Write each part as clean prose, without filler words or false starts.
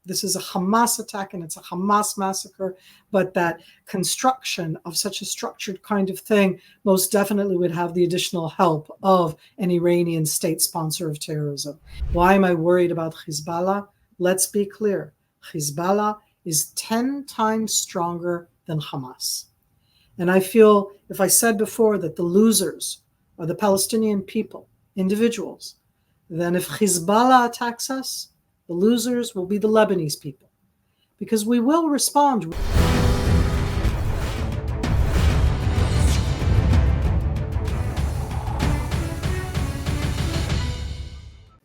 this is a Hamas attack and it's a Hamas massacre, but that construction of such a structured kind of thing most definitely would have the additional help of an Iranian state sponsor of terrorism. Why am I worried about Hezbollah? Let's be clear. Hezbollah is 10 times stronger than Hamas. And I feel, if I said before that the losers are the Palestinian people, individuals, then if Hezbollah attacks us, the losers will be the Lebanese people, because we will respond.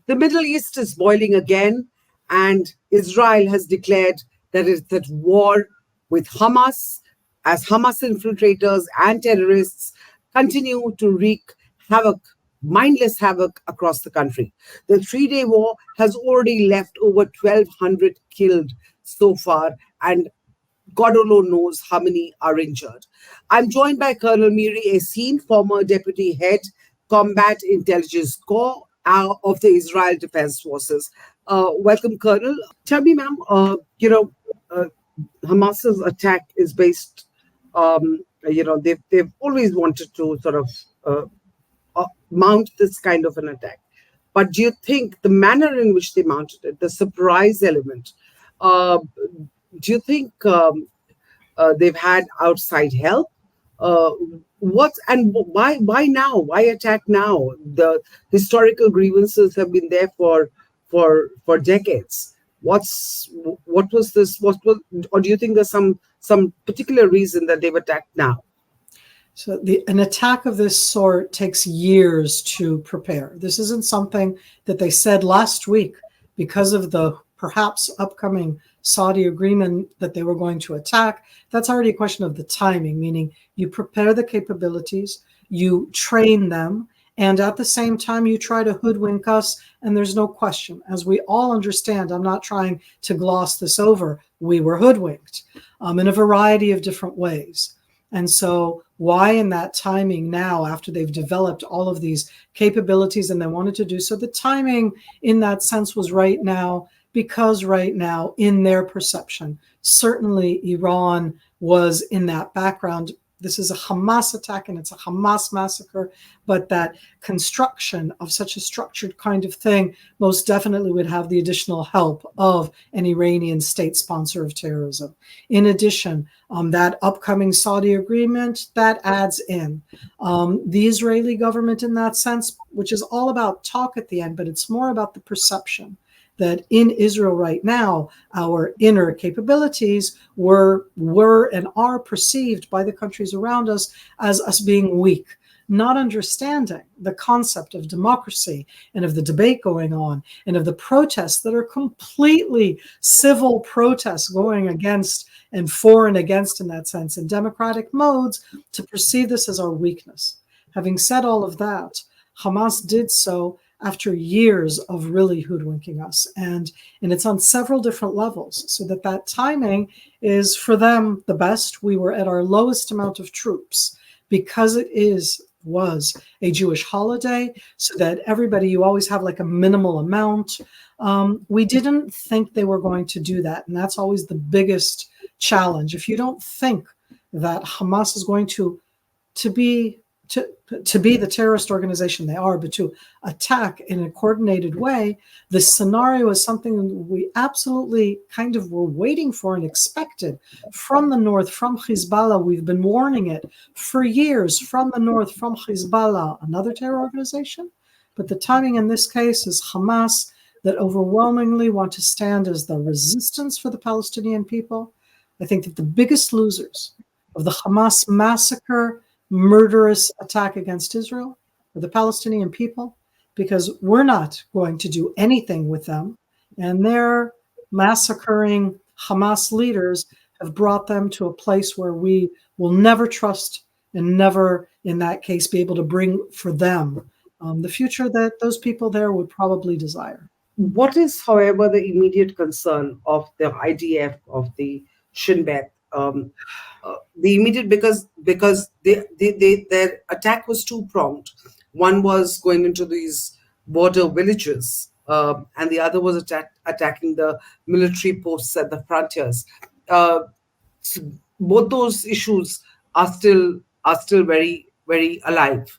The Middle East is boiling again, and Israel has declared that it's at war with Hamas, as Hamas infiltrators and terrorists continue to wreak havoc, mindless havoc across the country. The three-day war has already left over 1,200 killed so far, and God alone knows how many are injured. I'm joined by Colonel Miri Eisin, former Deputy Head, Combat Intelligence Corps of the Israel Defense Forces. Welcome, Colonel. Tell me, ma'am, Hamas's attack is based, they've always wanted to sort of mount this kind of an attack. But do you think the manner in which they mounted it, the surprise element, do you think they've had outside help? Why now? Why attack now? The historical grievances have been there for decades. Or do you think there's some particular reason that they've attacked now? So an attack of this sort takes years to prepare. This isn't something that they said last week because of the perhaps upcoming Saudi agreement that they were going to attack. That's already a question of the timing, meaning you prepare the capabilities, you train them, and at the same time, you try to hoodwink us. And there's no question, as we all understand, I'm not trying to gloss this over, we were hoodwinked in a variety of different ways. And so why in that timing now, after they've developed all of these capabilities and they wanted to do so, the timing in that sense was right now, because right now, in their perception, certainly Iran was in that background. This is a Hamas attack and it's a Hamas massacre, but that construction of such a structured kind of thing most definitely would have the additional help of an Iranian state sponsor of terrorism. In addition, that upcoming Saudi agreement, that adds in the Israeli government in that sense, which is all about talk at the end, but it's more about the perception that in Israel right now, our inner capabilities were and are perceived by the countries around us as us being weak, not understanding the concept of democracy and of the debate going on and of the protests that are completely civil protests going against and for and against in that sense in democratic modes, to perceive this as our weakness. Having said all of that, Hamas did so after years of really hoodwinking us. And it's on several different levels, so that timing is for them the best. We were at our lowest amount of troops because it was a Jewish holiday, so that everybody, you always have like a minimal amount. We didn't think they were going to do that. And that's always the biggest challenge. If you don't think that Hamas is going to be the terrorist organization they are, but to attack in a coordinated way, the scenario is something we absolutely kind of were waiting for and expected from the north, from Hezbollah. We've been warning it for years from the north, from Hezbollah, another terror organization. But the timing in this case is Hamas, that overwhelmingly want to stand as the resistance for the Palestinian people. I think that the biggest losers of the Hamas massacre, murderous attack against Israel are the Palestinian people, because we're not going to do anything with them. And their massacring Hamas leaders have brought them to a place where we will never trust and never, in that case, be able to bring for them the future that those people there would probably desire. What is, however, the immediate concern of the IDF, of the Shin Bet? The immediate, because their attack was two-pronged. One was going into these border villages and the other was attacking the military posts at the frontiers. So both those issues are still very, very alive.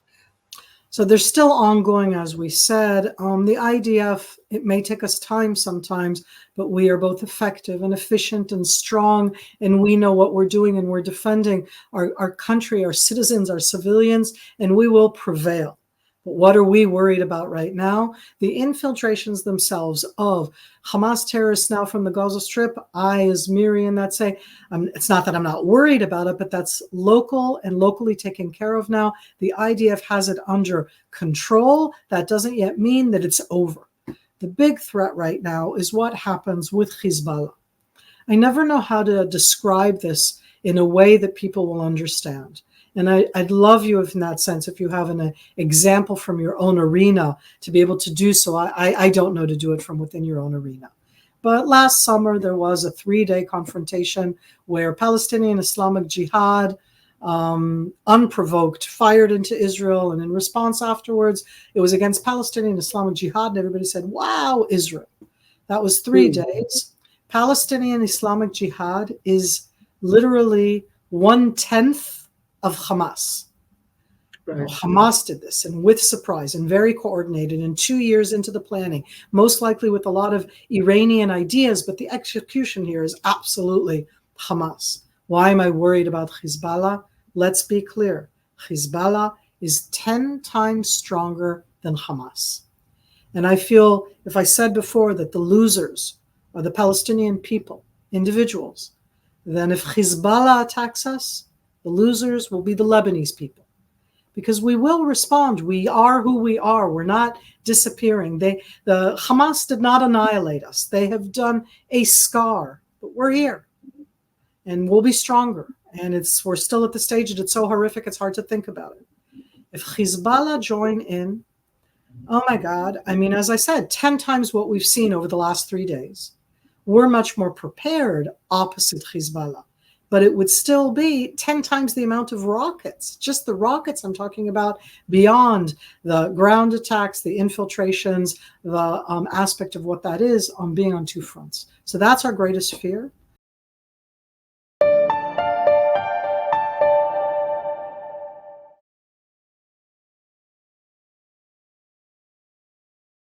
So they're still ongoing, as we said. The IDF, it may take us time sometimes, but we are both effective and efficient and strong, and we know what we're doing, and we're defending our country, our citizens, our civilians, and we will prevail. But what are we worried about right now? The infiltrations themselves of Hamas terrorists now from the Gaza Strip. I, as Miri, in that say, it's not that I'm not worried about it, but that's local and locally taken care of now. The IDF has it under control. That doesn't yet mean that it's over. The big threat right now is what happens with Hezbollah. I never know how to describe this in a way that people will understand. And I'd love you, if in that sense, if you have an example from your own arena to be able to do so. I don't know to do it from within your own arena. But last summer, there was a 3-day confrontation where Palestinian Islamic Jihad, unprovoked, fired into Israel. And in response afterwards, it was against Palestinian Islamic Jihad. And everybody said, wow, Israel. That was 3 days. Palestinian Islamic Jihad is literally 1/10 of Hamas. Right. Hamas did this, and with surprise, and very coordinated, and 2 years into the planning, most likely with a lot of Iranian ideas, but the execution here is absolutely Hamas. Why am I worried about Hezbollah? Let's be clear. Hezbollah is 10 times stronger than Hamas. And I feel, if I said before that the losers are the Palestinian people, individuals, then if Hezbollah attacks us, the losers will be the Lebanese people, because we will respond. We are who we are. We're not disappearing. The Hamas did not annihilate us. They have done a scar, but we're here, and we'll be stronger. And we're still at the stage that it's so horrific, it's hard to think about it. If Hezbollah join in, oh my God, I mean, as I said, 10 times what we've seen over the last 3 days. We're much more prepared opposite Hezbollah. But it would still be 10 times the amount of rockets, just the rockets I'm talking about, beyond the ground attacks, the infiltrations, the aspect of what that is on being on 2 fronts. So that's our greatest fear.